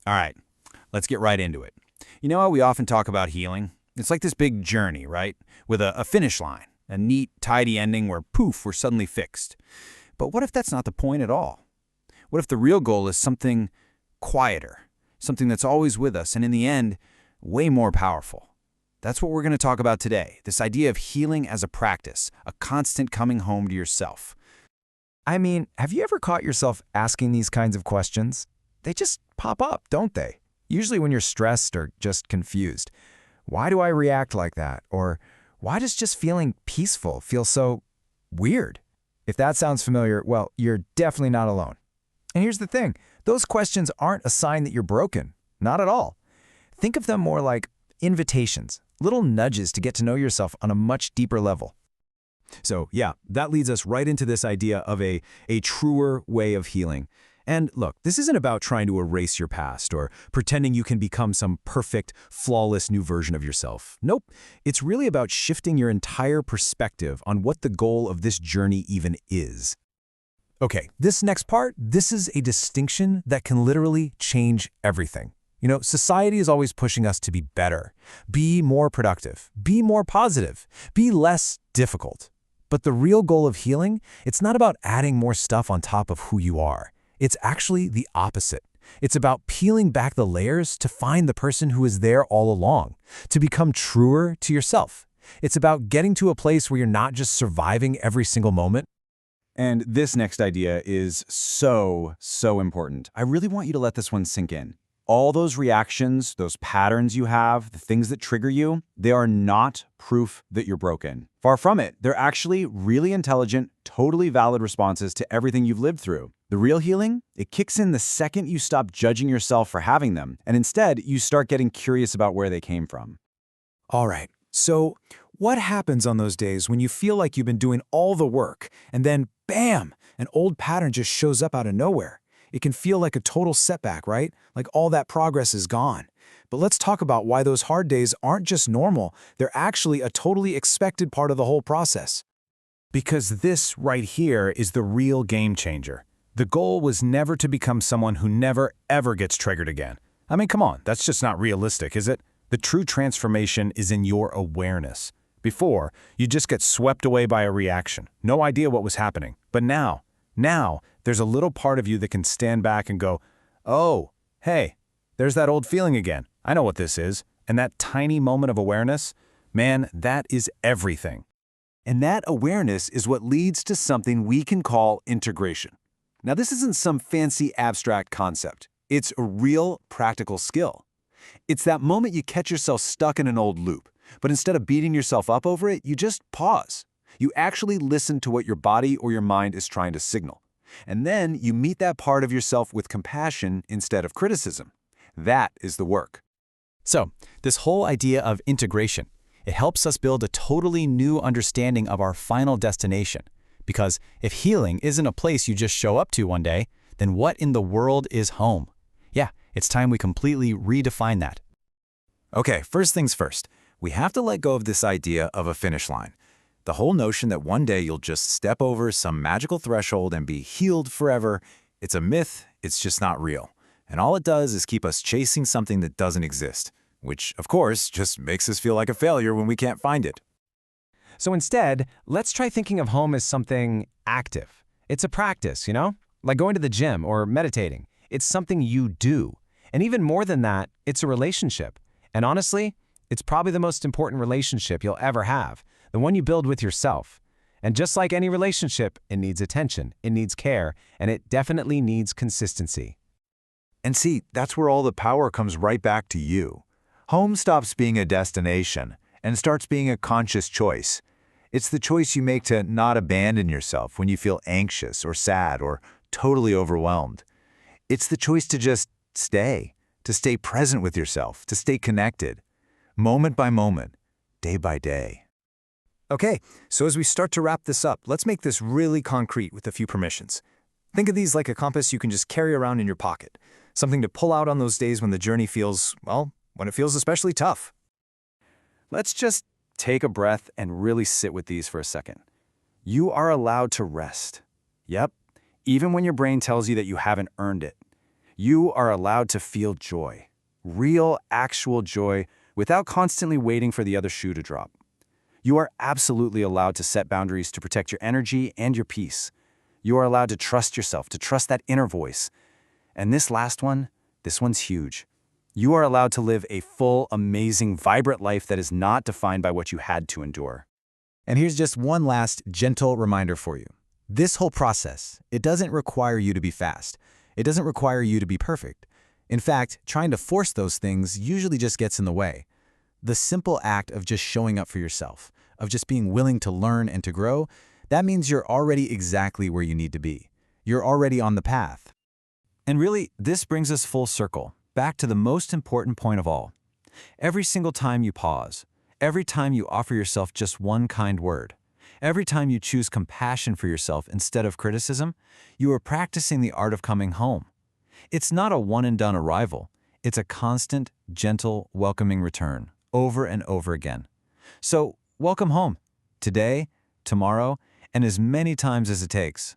All right, let's get right into it. You know how we often talk about healing? It's like this big journey, right? With a finish line, a neat, tidy ending where poof, we're suddenly fixed. But what if that's not the point at all? What if the real goal is something quieter, something that's always with us, and in the end, way more powerful? That's what we're going to talk about today, this idea of healing as a practice, a constant coming home to yourself. I mean, have you ever caught yourself asking these kinds of questions? They just pop up, don't they? Usually when you're stressed or just confused. Why do I react like that? Or why does just feeling peaceful feel so weird? If that sounds familiar, well, you're definitely not alone. And here's the thing, those questions aren't a sign that you're broken. Not at all. Think of them more like invitations, little nudges to get to know yourself on a much deeper level. So yeah, that leads us right into this idea of a truer way of healing. And look, this isn't about trying to erase your past or pretending you can become some perfect, flawless new version of yourself. Nope, it's really about shifting your entire perspective on what the goal of this journey even is. Okay, this next part, this is a distinction that can literally change everything. You know, society is always pushing us to be better, be more productive, be more positive, be less difficult. But the real goal of healing, it's not about adding more stuff on top of who you are. It's actually the opposite. It's about peeling back the layers to find the person who is there all along, to become truer to yourself. It's about getting to a place where you're not just surviving every single moment. And this next idea is so important. I really want you to let this one sink in. All those reactions, those patterns you have, the things that trigger you, they are not proof that you're broken. Far from it. They're actually really intelligent, totally valid responses to everything you've lived through. The real healing, it kicks in the second you stop judging yourself for having them, and instead, you start getting curious about where they came from. All right, so what happens on those days when you feel like you've been doing all the work, and then, bam, an old pattern just shows up out of nowhere? It can feel like a total setback, right? Like all that progress is gone. But let's talk about why those hard days aren't just normal. They're actually a totally expected part of the whole process. Because this right here is the real game changer. The goal was never to become someone who never, ever gets triggered again. I mean, come on, that's just not realistic, is it? The true transformation is in your awareness. Before, you just get swept away by a reaction. No idea what was happening. But now, there's a little part of you that can stand back and go, oh, hey, there's that old feeling again. I know what this is. And that tiny moment of awareness, man, that is everything. And that awareness is what leads to something we can call integration. Now, this isn't some fancy abstract concept. It's a real practical skill. It's that moment you catch yourself stuck in an old loop, but instead of beating yourself up over it, you just pause. You actually listen to what your body or your mind is trying to signal. And then you meet that part of yourself with compassion instead of criticism. That is the work. So, this whole idea of integration, it helps us build a totally new understanding of our final destination. Because if healing isn't a place you just show up to one day, then what in the world is home? Yeah, it's time we completely redefine that. Okay, first things first. We have to let go of this idea of a finish line. The whole notion that one day you'll just step over some magical threshold and be healed forever, it's a myth, it's just not real. And all it does is keep us chasing something that doesn't exist, which, of course, just makes us feel like a failure when we can't find it. So instead, let's try thinking of home as something active. It's a practice, you know? Like going to the gym or meditating. It's something you do. And even more than that, it's a relationship. And honestly, it's probably the most important relationship you'll ever have, the one you build with yourself. And just like any relationship, it needs attention, it needs care, and it definitely needs consistency. And see, that's where all the power comes right back to you. Home stops being a destination and starts being a conscious choice. It's the choice you make to not abandon yourself when you feel anxious or sad or totally overwhelmed. It's the choice to just stay present with yourself, to stay connected, moment by moment, day by day. Okay, so as we start to wrap this up, let's make this really concrete with a few permissions. Think of these like a compass you can just carry around in your pocket, something to pull out on those days when the journey feels, well, when it feels especially tough. Let's just take a breath and really sit with these for a second. You are allowed to rest. Yep, even when your brain tells you that you haven't earned it. You are allowed to feel joy. Real, actual joy, without constantly waiting for the other shoe to drop. You are absolutely allowed to set boundaries to protect your energy and your peace. You are allowed to trust yourself, to trust that inner voice. And this last one, this one's huge. You are allowed to live a full, amazing, vibrant life that is not defined by what you had to endure. And here's just one last gentle reminder for you. This whole process, it doesn't require you to be fast. It doesn't require you to be perfect. In fact, trying to force those things usually just gets in the way. The simple act of just showing up for yourself, of just being willing to learn and to grow, that means you're already exactly where you need to be. You're already on the path. And really, this brings us full circle, back to the most important point of all. Every single time you pause, every time you offer yourself just one kind word, every time you choose compassion for yourself instead of criticism, you are practicing the art of coming home. It's not a one-and-done arrival. It's a constant, gentle, welcoming return, over and over again. So, welcome home, today, tomorrow, and as many times as it takes.